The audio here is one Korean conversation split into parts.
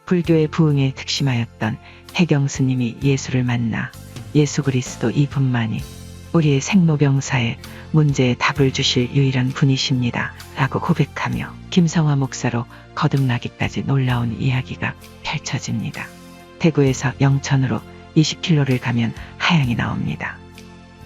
불교의 부흥에 특심하였던 해경 스님이 예수를 만나 예수 그리스도 이분만이 우리의 생로병사의 문제에 답을 주실 유일한 분이십니다 라고 고백하며 김성화 목사로 거듭나기까지 놀라운 이야기가 펼쳐집니다. 대구에서 영천으로 20km를 가면 하양이 나옵니다.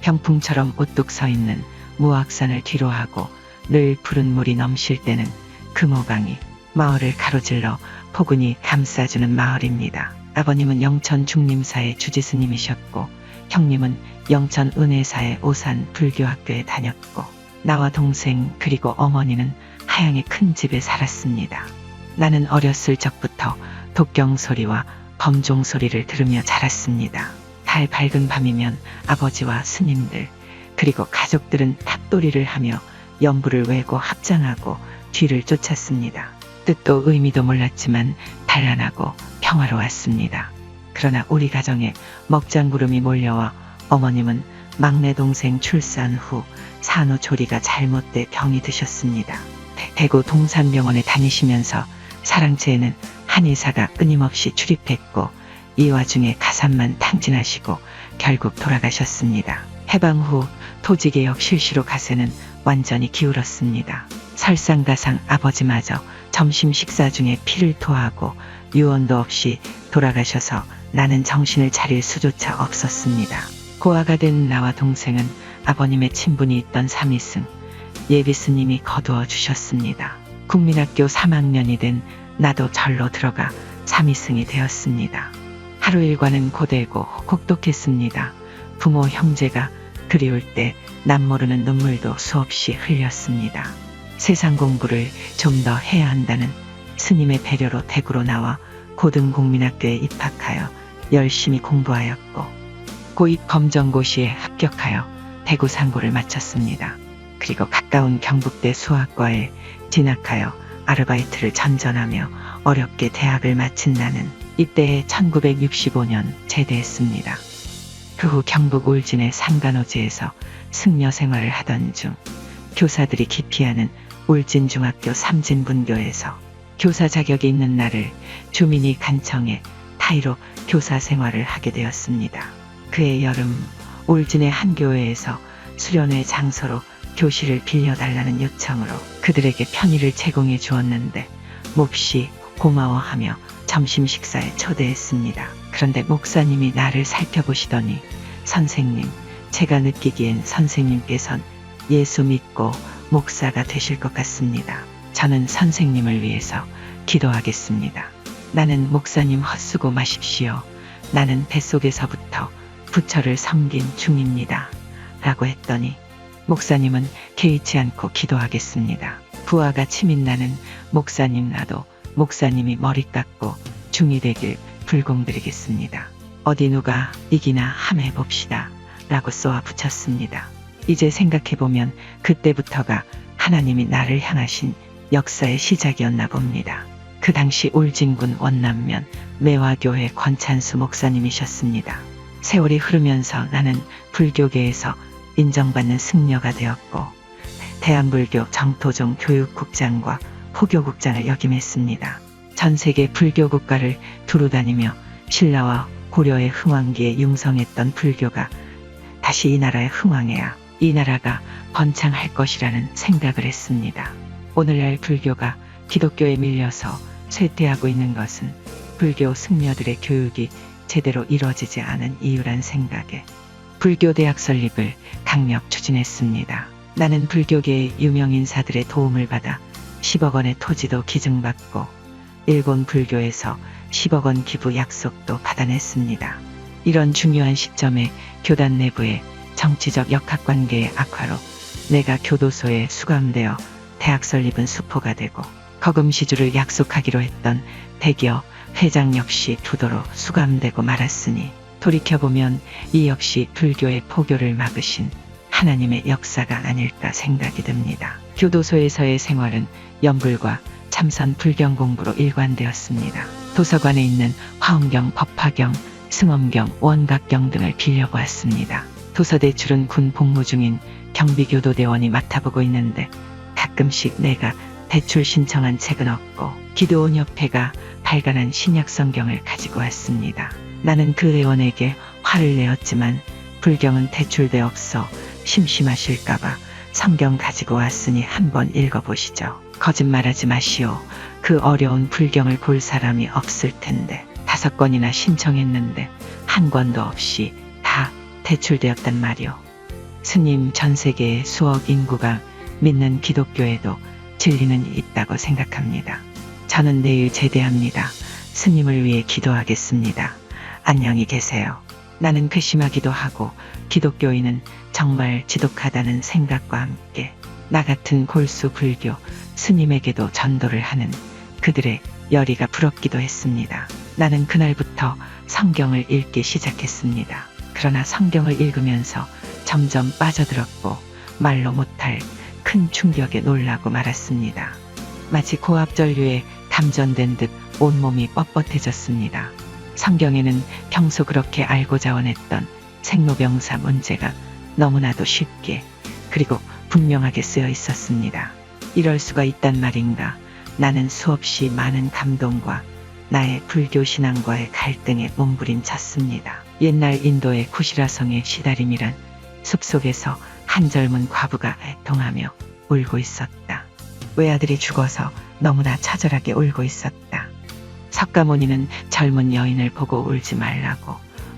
병풍처럼 우뚝 서 있는 무악산을 뒤로하고 늘 푸른 물이 넘실 때는 금호강이 마을을 가로질러 포근히 감싸주는 마을입니다. 아버님은 영천 중림사의 주지스님이셨고 형님은 영천 은혜사의 오산 불교학교에 다녔고 나와 동생 그리고 어머니는 하양의 큰 집에 살았습니다. 나는 어렸을 적부터 독경 소리와 범종 소리를 들으며 자랐습니다. 달 밝은 밤이면 아버지와 스님들 그리고 가족들은 탑돌이를 하며 연부를 외고 합장하고 뒤를 쫓았습니다. 뜻도 의미도 몰랐지만 단란하고 평화로웠습니다. 그러나 우리 가정에 먹장구름이 몰려와 어머님은 막내 동생 출산 후 산후조리가 잘못돼 병이 드셨습니다. 대구 동산병원에 다니시면서 사랑채에는 한의사가 끊임없이 출입했고 이 와중에 가산만 탕진하시고 결국 돌아가셨습니다. 해방 후 토지개혁 실시로 가세는 완전히 기울었습니다. 설상가상 아버지마저 점심 식사 중에 피를 토하고 유언도 없이 돌아가셔서 나는 정신을 차릴 수조차 없었습니다. 고아가 된 나와 동생은 아버님의 친분이 있던 삼위승 예비스님이 거두어 주셨습니다. 국민학교 3학년이 된 나도 절로 들어가 삼위승이 되었습니다. 하루 일과는 고되고 혹독했습니다. 부모 형제가 그리울 때 남모르는 눈물도 수없이 흘렸습니다. 세상 공부를 좀 더 해야 한다는 스님의 배려로 대구로 나와 고등국민학교에 입학하여 열심히 공부하였고 고입 검정고시에 합격하여 대구 상고를 마쳤습니다. 그리고 가까운 경북대 수학과에 진학하여 아르바이트를 전전하며 어렵게 대학을 마친 나는 입대해 1965년 제대했습니다. 그 후 경북 울진의 상간오지에서 승려 생활을 하던 중 교사들이 기피하는 울진중학교 삼진분교에서 교사 자격이 있는 나를 주민이 간청해 타이로 교사 생활을 하게 되었습니다. 그해 여름 울진의 한 교회에서 수련회 장소로 교실을 빌려달라는 요청으로 그들에게 편의를 제공해 주었는데 몹시 고마워하며 점심 식사에 초대했습니다. 그런데 목사님이 나를 살펴보시더니 선생님, 제가 느끼기엔 선생님께선 예수 믿고 목사가 되실 것 같습니다. 저는 선생님을 위해서 기도하겠습니다. 나는 목사님 헛수고 마십시오. 나는 뱃속에서부터 부처를 섬긴 중입니다. 라고 했더니 목사님은 개의치 않고 기도하겠습니다. 부하가 치민나는 목사님 나도 목사님이 머리 깎고 중이 되길 불공드리겠습니다. 어디 누가 이기나 함해 봅시다. 라고 쏘아 붙였습니다. 이제 생각해보면 그때부터가 하나님이 나를 향하신 역사의 시작이었나 봅니다. 그 당시 울진군 원남면 매화교회 권찬수 목사님이셨습니다. 세월이 흐르면서 나는 불교계에서 인정받는 승려가 되었고 대한불교 정토종 교육국장과 포교국장을 역임했습니다. 전 세계 불교 국가를 두루 다니며 신라와 고려의 흥왕기에 융성했던 불교가 다시 이 나라에 흥왕해야 이 나라가 번창할 것이라는 생각을 했습니다. 오늘날 불교가 기독교에 밀려서 쇠퇴하고 있는 것은 불교 승려들의 교육이 제대로 이루어지지 않은 이유란 생각에 불교대학 설립을 강력 추진했습니다. 나는 불교계의 유명 인사들의 도움을 받아 10억 원의 토지도 기증받고 일본 불교에서 10억 원 기부 약속도 받아냈습니다. 이런 중요한 시점에 교단 내부의 정치적 역학관계의 악화로 내가 교도소에 수감되어 대학 설립은 수포가 되고 거금시주를 약속하기로 했던 대기업 회장 역시 부도로 수감되고 말았으니 돌이켜보면 이 역시 불교의 포교를 막으신 하나님의 역사가 아닐까 생각이 듭니다. 교도소에서의 생활은 연불과 참선 불경 공부로 일관되었습니다. 도서관에 있는 화엄경, 법화경, 승엄경, 원각경 등을 빌려보았습니다. 도서 대출은 군 복무 중인 경비교도대원이 맡아보고 있는데 가끔씩 내가 대출 신청한 책은 없고 기도원 협회가 발간한 신약 성경을 가지고 왔습니다. 나는 그 회원에게 화를 내었지만 불경은 대출돼 없어 심심하실까봐 성경 가지고 왔으니 한번 읽어보시죠. 거짓말하지 마시오. 그 어려운 불경을 볼 사람이 없을 텐데 5권이나 신청했는데 한 권도 없이 다 대출되었단 말이오. 스님, 전 세계의 수억 인구가 믿는 기독교에도 진리는 있다고 생각합니다. 저는 내일 제대합니다. 스님을 위해 기도하겠습니다. 안녕히 계세요. 나는 괘씸하기도 하고 기독교인은 정말 지독하다는 생각과 함께 나 같은 골수 불교 스님에게도 전도를 하는 그들의 열의가 부럽기도 했습니다. 나는 그날부터 성경을 읽기 시작했습니다. 그러나 성경을 읽으면서 점점 빠져들었고 말로 못할 큰 충격에 놀라고 말았습니다. 마치 고압전류에 감전된 듯 온몸이 뻣뻣해졌습니다. 성경에는 평소 그렇게 알고 자원했던 생로병사 문제가 너무나도 쉽게 그리고 분명하게 쓰여 있었습니다. 이럴 수가 있단 말인가. 나는 수없이 많은 감동과 나의 불교 신앙과의 갈등에 몸부림쳤습니다. 옛날 인도의 쿠시라성의 시다림이란 숲속에서 한 젊은 과부가 애통하며 울고 있었다. 외아들이 죽어서 너무나 처절하게 울고 있었다. 석가모니는 젊은 여인을 보고 울지 말라고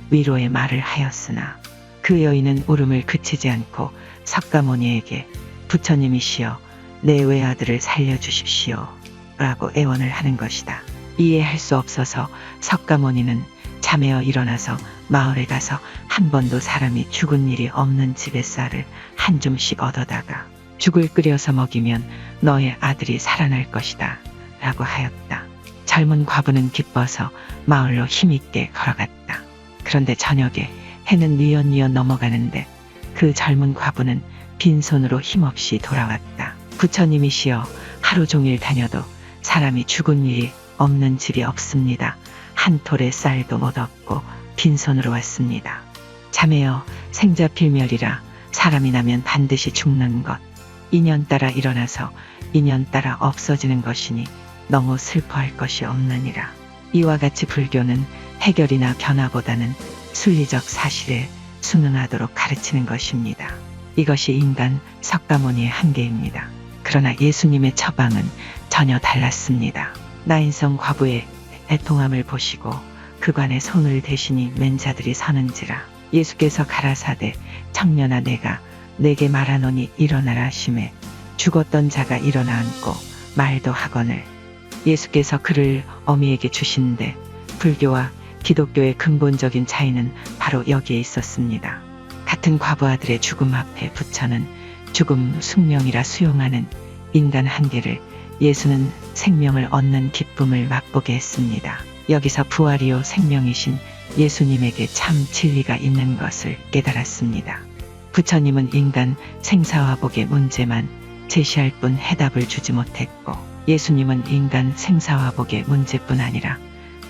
위로의 말을 하였으나 그 여인은 울음을 그치지 않고 석가모니에게 부처님이시여 내 외아들을 살려주십시오 라고 애원을 하는 것이다. 이해할 수 없어서 석가모니는 잠에어 일어나서 마을에 가서 한 번도 사람이 죽은 일이 없는 집의 쌀을 한 줌씩 얻어다가 죽을 끓여서 먹이면 너의 아들이 살아날 것이다 라고 하였다. 젊은 과부는 기뻐서 마을로 힘있게 걸어갔다. 그런데 저녁에 해는 뉘엿뉘엿 넘어가는데 그 젊은 과부는 빈손으로 힘없이 돌아왔다. 부처님이시여 하루 종일 다녀도 사람이 죽은 일이 없는 집이 없습니다. 한 톨의 쌀도 못 얻고 빈손으로 왔습니다. 자매여 생자필멸이라 사람이 나면 반드시 죽는 것. 인연 따라 일어나서 인연 따라 없어지는 것이니 너무 슬퍼할 것이 없느니라. 이와 같이 불교는 해결이나 변화보다는 순리적 사실에 순응하도록 가르치는 것입니다. 이것이 인간 석가모니의 한계입니다. 그러나 예수님의 처방은 전혀 달랐습니다. 나인성 과부의 애통함을 보시고 그간의 손을 대시니 맨 자들이 서는지라. 예수께서 가라사대 청년아 내가 내게 말하노니 일어나라 하심에 죽었던 자가 일어나 앉고 말도 하거늘. 예수께서 그를 어미에게 주신데 불교와 기독교의 근본적인 차이는 바로 여기에 있었습니다. 같은 과부 아들의 죽음 앞에 부처는 죽음 숙명이라 수용하는 인간 한계를, 예수는 생명을 얻는 기쁨을 맛보게 했습니다. 여기서 부활이요 생명이신 예수님에게 참 진리가 있는 것을 깨달았습니다. 부처님은 인간 생사화복의 문제만 제시할 뿐 해답을 주지 못했고 예수님은 인간 생사화복의 문제뿐 아니라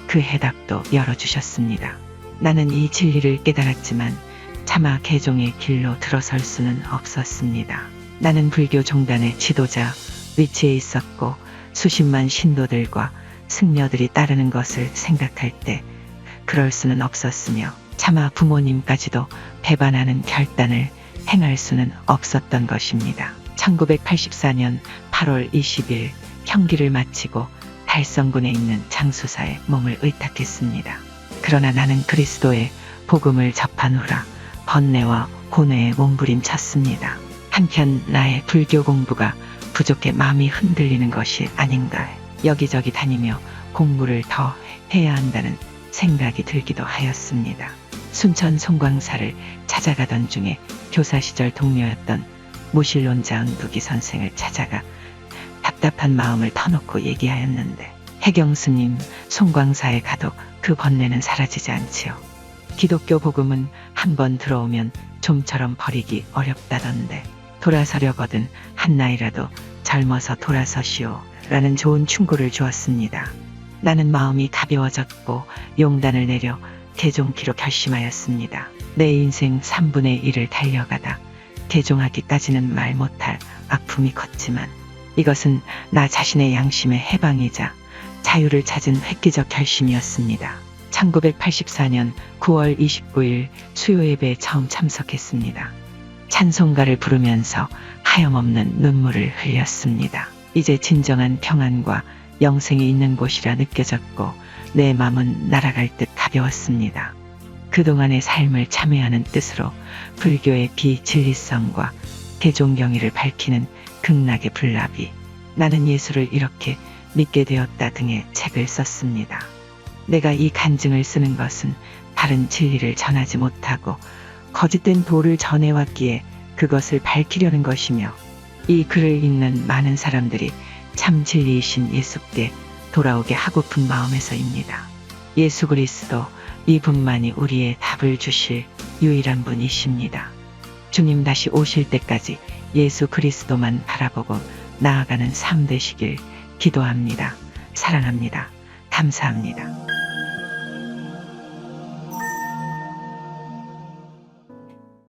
그 해답도 열어주셨습니다. 나는 이 진리를 깨달았지만 차마 개종의 길로 들어설 수는 없었습니다. 나는 불교 종단의 지도자 위치에 있었고 수십만 신도들과 승려들이 따르는 것을 생각할 때 그럴 수는 없었으며 차마 부모님까지도 배반하는 결단을 행할 수는 없었던 것입니다. 1984년 8월 20일 형기를 마치고 달성군에 있는 장수사에 몸을 의탁했습니다. 그러나 나는 그리스도의 복음을 접한 후라 번뇌와 고뇌에 몸부림쳤습니다. 한편 나의 불교 공부가 부족해 마음이 흔들리는 것이 아닌가. 여기저기 다니며 공부를 더 해야 한다는 생각이 들기도 하였습니다. 순천 송광사를 찾아가던 중에 교사 시절 동료였던 무신론자 은두기 선생을 찾아가 답답한 마음을 터놓고 얘기하였는데 해경스님, 송광사에 가도 그 번뇌는 사라지지 않지요. 기독교 복음은 한번 들어오면 좀처럼 버리기 어렵다던데 돌아서려거든 한 나이라도 젊어서 돌아서시오 라는 좋은 충고를 주었습니다. 나는 마음이 가벼워졌고 용단을 내려 개종키로 결심하였습니다. 내 인생 3분의 1을 달려가다 개종하기까지는 말 못할 아픔이 컸지만 이것은 나 자신의 양심의 해방이자 자유를 찾은 획기적 결심이었습니다. 1984년 9월 29일 수요예배에 처음 참석했습니다. 찬송가를 부르면서 하염없는 눈물을 흘렸습니다. 이제 진정한 평안과 영생이 있는 곳이라 느껴졌고 내 마음은 날아갈 듯 가벼웠습니다. 그동안의 삶을 참회하는 뜻으로 불교의 비진리성과 대종경의를 밝히는 극락의 불나비, 나는 예수를 이렇게 믿게 되었다 등의 책을 썼습니다. 내가 이 간증을 쓰는 것은 다른 진리를 전하지 못하고 거짓된 도를 전해왔기에 그것을 밝히려는 것이며, 이 글을 읽는 많은 사람들이 참 진리이신 예수께 돌아오게 하고픈 마음에서입니다. 예수 그리스도 이분만이 우리의 답을 주실 유일한 분이십니다. 주님 다시 오실 때까지 예수 그리스도만 바라보고 나아가는 삶 되시길 기도합니다. 사랑합니다. 감사합니다.